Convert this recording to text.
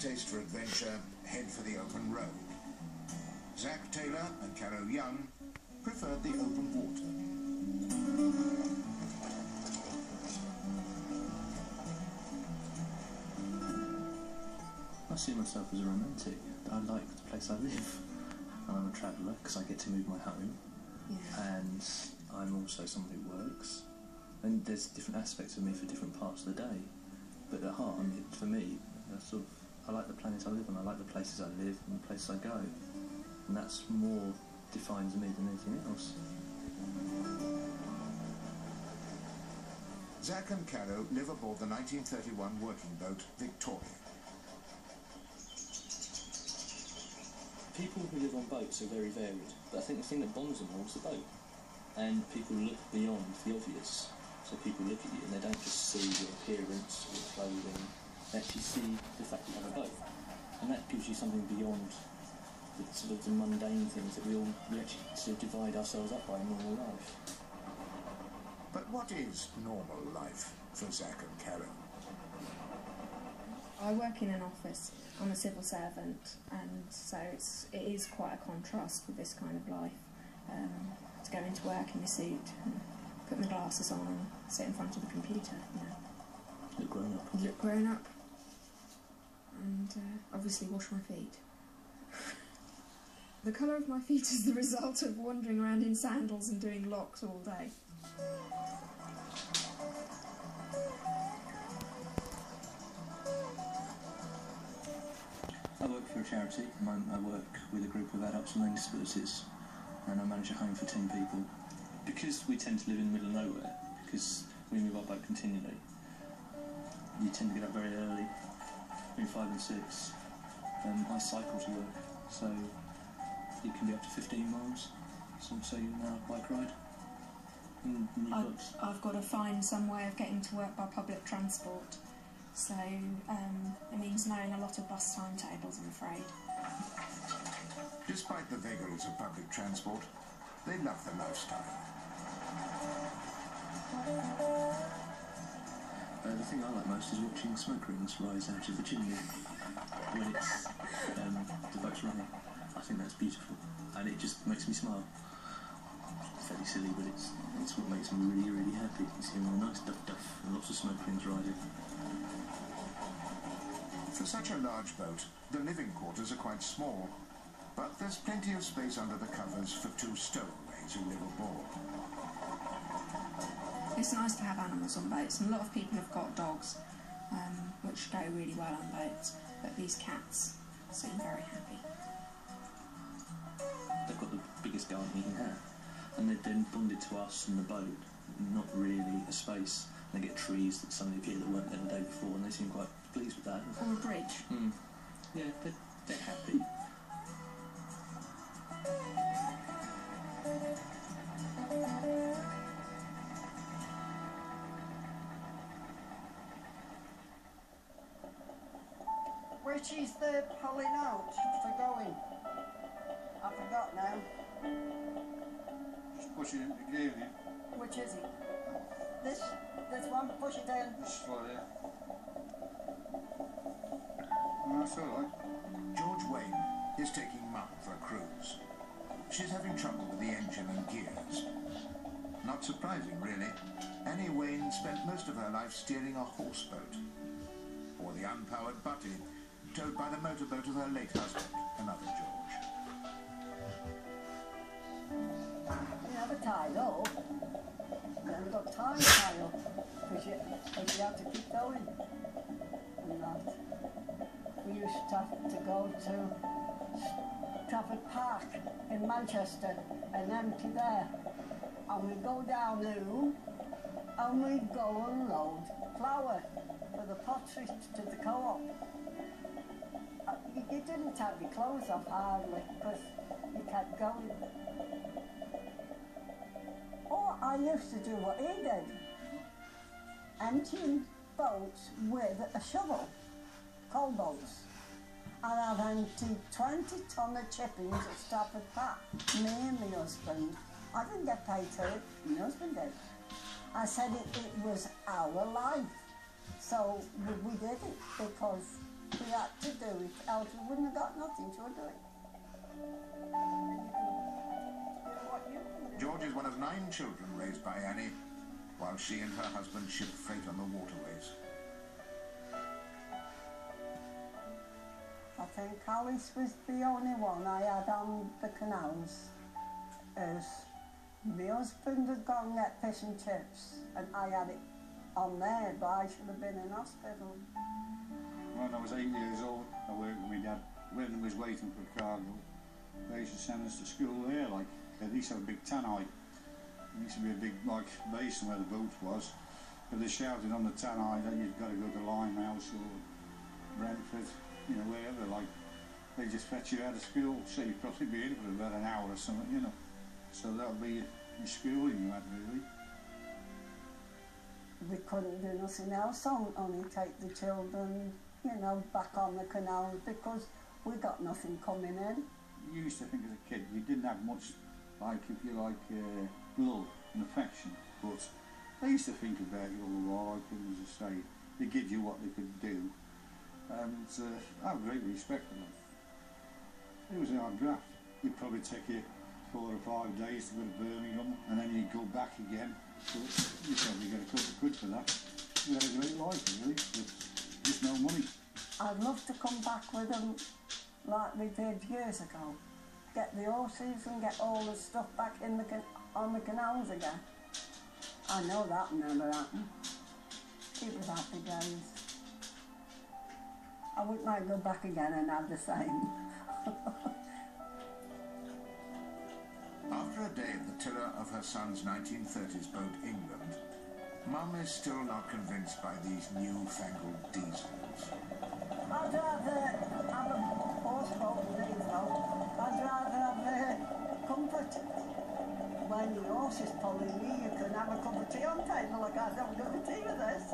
taste for adventure head for the open road. Zach Taylor and Caro Young preferred the open water. I see myself as a romantic. I like the place I live. And I'm a traveller because I get to move my home. Yeah. And I'm also someone who works. And there's different aspects of me for different parts of the day. But at heart, for me, I like the planet I live on. I like the places I live and the places I go. And that's more defines me than anything else. Zach and Caro live aboard the 1931 working boat Victoria. People who live on boats are very varied, but I think the thing that bonds them all is the boat. And people look beyond the obvious. So people look at you and they don't just see your appearance, your clothing, they actually see the fact that you have a boat. And that gives you something beyond the sort of the mundane things that we actually sort of divide ourselves up by in normal life. But what is normal life for Zach and Caro? I work in an office. I'm a civil servant, and so it is quite a contrast with this kind of life. To go into work in my suit and put my glasses on and sit in front of the computer, you know. Look grown up. Look grown up. And obviously wash my feet. The colour of my feet is the result of wandering around in sandals and doing locks all day. I work for a charity. I work with a group of adults with learning disabilities, and I manage a home for 10 people. Because we tend to live in the middle of nowhere, because we move our boat continually, you tend to get up very early, between 5 and 6. I cycle to work, so it can be up to 15 miles, so you now bike ride. I've got to find some way of getting to work by public transport. So it means knowing a lot of bus timetables, I'm afraid. Despite the vagaries of public transport, they love the lifestyle. The thing I like most is watching smoke rings rise out of the chimney when it's the boat's running. I think that's beautiful, and it just makes me smile. It's fairly silly, but it's what makes me really, really happy. You see all nice duff and lots of smoke rings rising. For such a large boat, the living quarters are quite small, but there's plenty of space under the covers for 2 stowaways who live aboard. It's nice to have animals on boats, and a lot of people have got dogs, which go really well on boats, but these cats seem very happy. They've got the biggest garden you can have, and they've been bonded to us and the boat, not really a space. They get trees that suddenly appear that weren't there the day before, and they seem quite pleased with that. Or a bridge. Yeah, they're happy. Which is the pulling out for going? I forgot now. Just push it into gear. Which is it? This one, push it in. This one, yeah. That's alright. George Wayne is taking Mum for a cruise. She's having trouble with the engine and gears. Not surprising, really. Annie Wayne spent most of her life steering a horseboat, or the unpowered butty, towed by the motorboat of her late husband, another George. You have a tie up. You haven't got time to tie up, because you have to keep going. And that. We used to have to go to Trafford Park in Manchester and empty there. And we'd go down Loo and we'd go and load flour for the pottery to the co-op. You didn't have your clothes off hardly because you kept going. Or I used to do what he did, emptying boats with a shovel, coal boats. And I've emptied 20 ton of chippings at Stafford Park, me and my husband. I didn't get paid for it, my husband did. I said it was our life, so we did it because we had to do it, else we wouldn't have got nothing, should we? George is one of 9 children raised by Annie, while she and her husband ship freight on the waterways. I think Alice was the only one I had on the canals. As my husband had gone and get fish and chips, and I had it on there, but I should have been in hospital. When I was 8 years old, I worked with my dad. When he was waiting for cargo, they used to send us to school there, like, they used to have a big tannoy. There used to be a big, like, basin where the boat was. But they shouted on the tannoy that you've got to go to Limehouse or Brentford, you know, wherever, like, they just fetch you out of school, so you'd probably be in for about an hour or something, you know. So that would be your schooling you had, really. We couldn't do nothing else, only take the children, you know, back on the canals because we got nothing coming in. You used to think as a kid you didn't have much, like, if you like, love and affection, but they used to think about you all the while, like, as I say, they give you what they could do, and I have great respect for them. It was a hard graft. It'd probably take you 4 or 5 days to go to Birmingham, and then you'd go back again, but you probably get a couple of quid for that. You had a great life, really, but just no money. I'd love to come back with them like we did years ago. Get the horses and get all the stuff back in on the canals again. I know that never happened. It was happy days. I wouldn't like to go back again and have the same. After a day at the tiller of her son's 1930s boat, England, Mum is still not convinced by these newfangled diesels. I'd rather have a horse boat than diesel. I'd rather have the comfort. When the horse is pulling me, you can have a cup of tea on the table. Like, I don't do the tea with this.